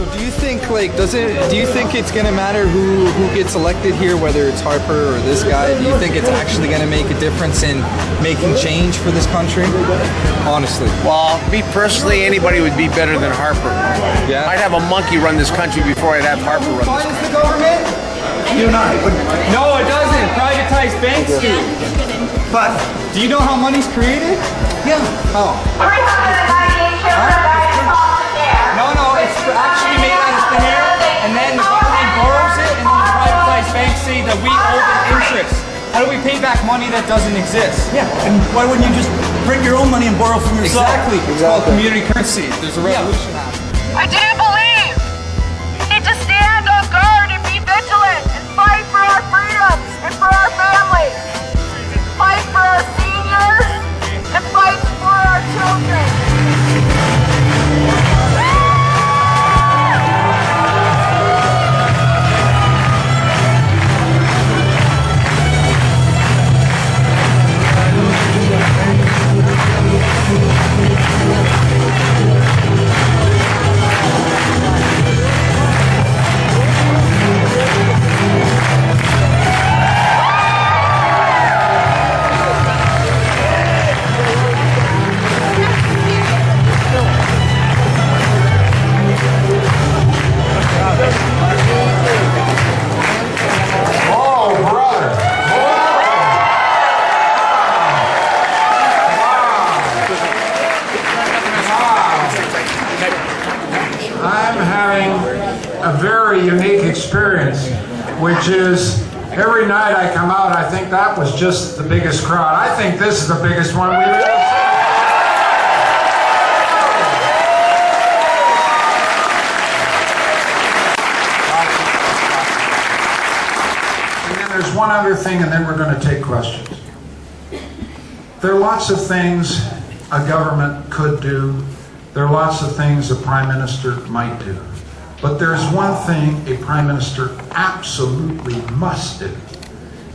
So do you think, like, do you think it's going to matter who gets elected here, whether it's Harper or this guy? Do you think it's actually going to make a difference in making change for this country? Honestly. Well, me personally, anybody would be better than Harper. Yeah. I'd have a monkey run this country before I'd have Harper run this country. Finance the government? You and I. No, it doesn't. Privatized banks do. But Do you know how money's created? yeah. How? 398 children died in foster care. No, it's actually made out of thin air, and then the government borrows it, and then the privatized banks say that we owe them interest. How do we pay back money that doesn't exist? Yeah. And why wouldn't you just print your own money and borrow from yourself? Exactly. It's called community currency. There's a revolution happening. I do believe we need to stand on guard and be vigilant and fight for our freedoms and for our families. Fight for our seniors and fight for our children. Which is, every night I come out, I think that was just the biggest crowd. I think this is the biggest one we've ever seen. And then there's one other thing, and then we're going to take questions. There are lots of things a government could do. There are lots of things a prime minister might do. But there's one thing a prime minister absolutely must do,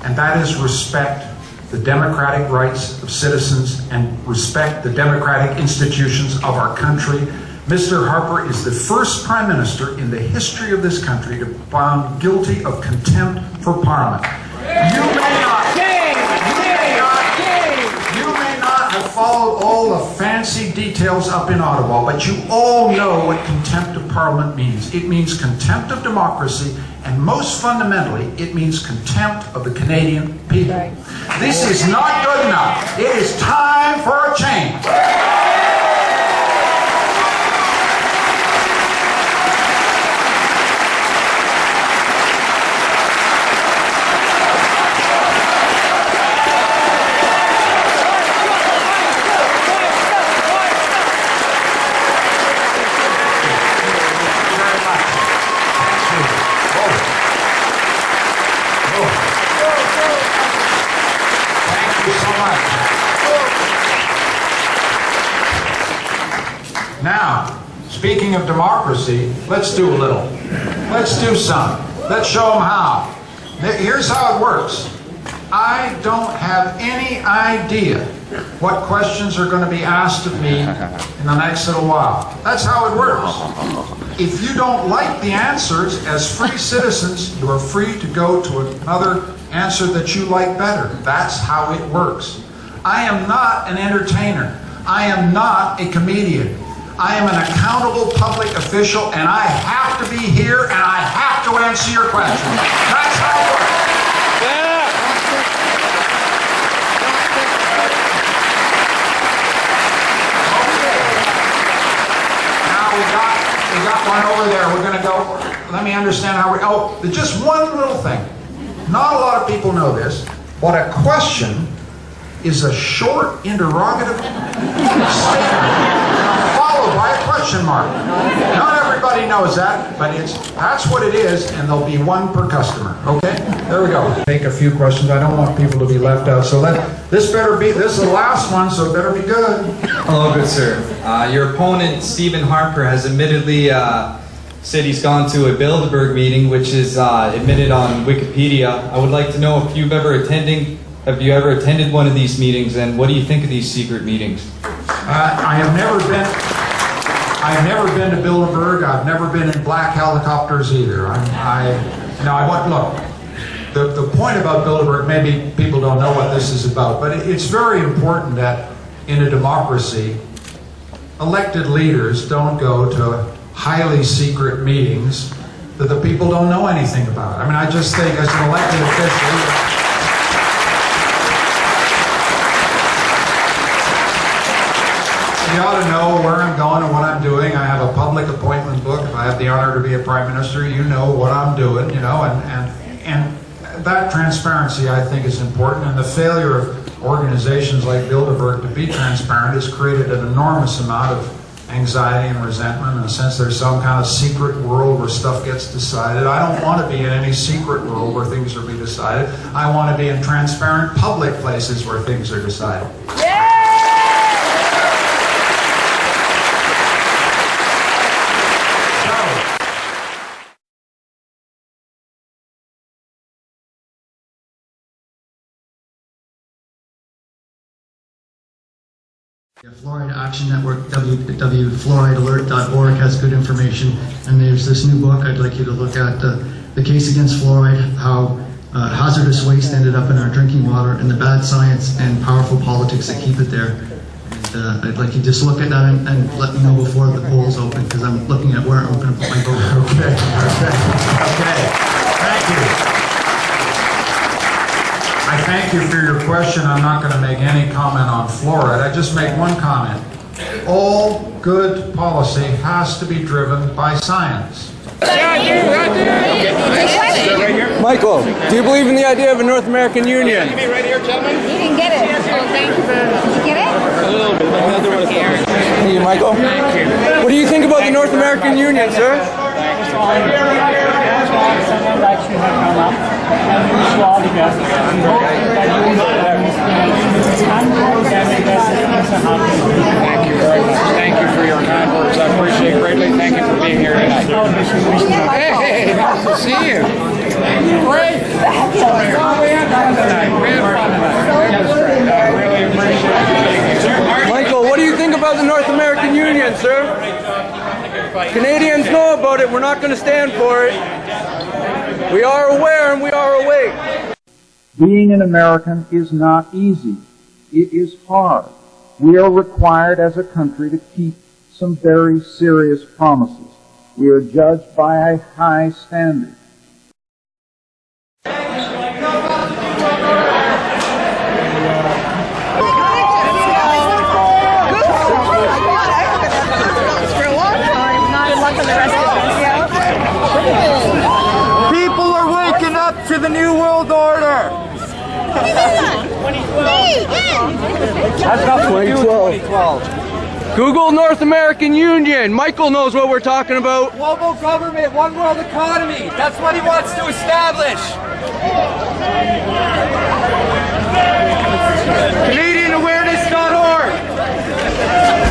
and that is respect the democratic rights of citizens and respect the democratic institutions of our country. Mr. Harper is the first prime minister in the history of this country to be found guilty of contempt for Parliament. You may not have followed all the fancy details up in Ottawa, but you all know what contempt of Parliament means. It means contempt of democracy, and most fundamentally, it means contempt of the Canadian people. This is not good enough. It is time for a change. Now, speaking of democracy, let's do a little. Let's do some. Let's show them how. Here's how it works. I don't have any idea what questions are going to be asked of me in the next little while. That's how it works. If you don't like the answers, as free citizens, you are free to go to another answer that you like better. That's how it works. I am not an entertainer. I am not a comedian. I am an accountable public official, and I have to be here, and I have to answer your questions. That's how it works. We got one over there. We're going to go. Let me understand how we. Oh, just one little thing. Not a lot of people know this, but a question is a short interrogative statement followed by a question mark. Not everybody knows that, but that's what it is, and there'll be one per customer. Okay? There we go. Take a few questions. I don't want people to be left out. So this is the last one, so it better be good. Hello, good sir. Your opponent, Stephen Harper, has admittedly said he's gone to a Bilderberg meeting, which is admitted on Wikipedia. I would like to know if have you ever attended one of these meetings, and what do you think of these secret meetings? I have never been. I've never been to Bilderberg. I've never been in black helicopters either. Look, the point about Bilderberg, maybe people don't know what this is about, but it's very important that in a democracy, elected leaders don't go to highly secret meetings that the people don't know anything about. I mean, I just think as an elected official, you ought to know where I'm going and what I'm doing. I have a public appointment book. If I have the honor to be a prime minister, you know what I'm doing, you know, and that transparency, I think, is important. And the failure of organizations like Bilderberg to be transparent has created an enormous amount of anxiety and resentment in a sense there's some kind of secret world where stuff gets decided. I don't want to be in any secret world where things are being decided. I want to be in transparent public places where things are decided. Yeah, Fluoride Action Network, www.fluoridealert.org has good information, and there's this new book I'd like you to look at, The Case Against Fluoride, how hazardous waste ended up in our drinking water, and the bad science and powerful politics that keep it there. And I'd like you to just look at that and let me know before the polls open, because I'm looking at where I'm going to put my vote. Okay. Thank you. I thank you for your question. I'm not going to make any comment on fluoride. I just make one comment. All good policy has to be driven by science. Michael, do you believe in the idea of a North American Union? Right here, gentlemen. You didn't get it. Oh, thank you. Did you get it? A little bit. Thank you, Michael. What do you think about the North American Union, sir? Thank you very much. Thank you for your kind words. I appreciate it greatly. Thank you for being here tonight. Hey, nice to see you. Great. I really appreciate it. Michael, what do you think about the North American Union, sir? Canadians know about it. We're not going to stand for it. We are aware and we are awake. Being an American is not easy. It is hard. We are required as a country to keep some very serious promises. We are judged by a high standard. People are waking up to the New World Order. 2012. Google North American Union. Michael knows what we're talking about. Global government, one world economy. That's what he wants to establish. CanadianAwareness.org.